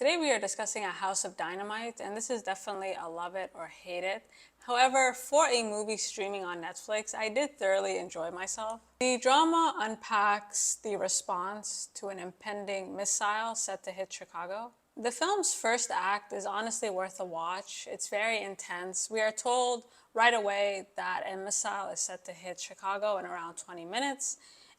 Today we are discussing A House of Dynamite, and this is definitely a love it or hate it. However, for a movie streaming on Netflix, I did thoroughly enjoy myself. The drama unpacks the response to an impending missile set to hit Chicago. The film's first act is honestly worth a watch. It's very intense. We are told right away that a missile is set to hit Chicago in around 20 minutes.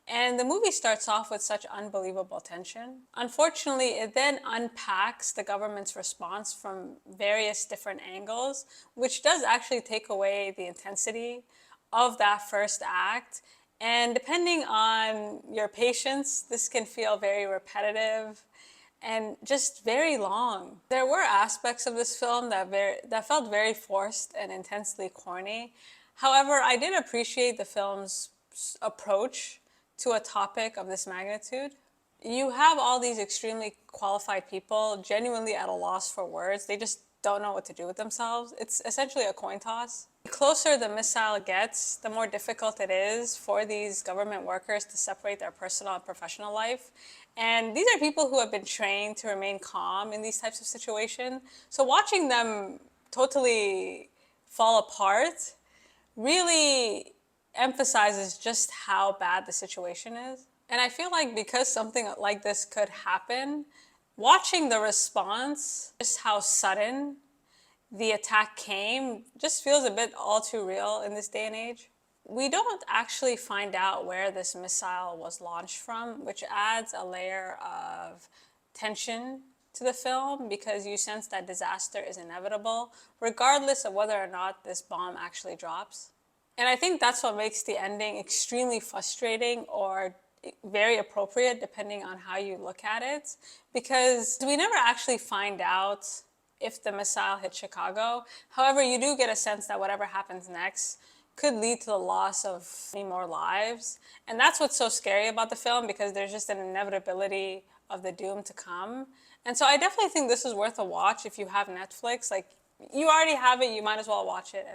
And the movie starts off with such unbelievable tension. Unfortunately, it then unpacks the government's response from various different angles, which does actually take away the intensity of that first act. And depending on your patience, this can feel very repetitive and just very long. There were aspects of this film that felt very forced and intensely corny. However, I did appreciate the film's approach to a topic of this magnitude. You have all these extremely qualified people genuinely at a loss for words. They just don't know what to do with themselves. It's essentially a coin toss. The closer the missile gets, the more difficult it is for these government workers to separate their personal and professional life. And these are people who have been trained to remain calm in these types of situations. So watching them totally fall apart really emphasizes just how bad the situation is. And I feel like because something like this could happen, watching the response, just how sudden the attack came, just feels a bit all too real in this day and age. We don't actually find out where this missile was launched from, which adds a layer of tension to the film because you sense that disaster is inevitable, regardless of whether or not this bomb actually drops. And I think that's what makes the ending extremely frustrating or very appropriate depending on how you look at it, because we never actually find out if the missile hit Chicago. However, you do get a sense that whatever happens next could lead to the loss of many more lives. And that's what's so scary about the film, because there's just an inevitability of the doom to come. And so I definitely think this is worth a watch if you have Netflix. Like, you already have it, you might as well watch it.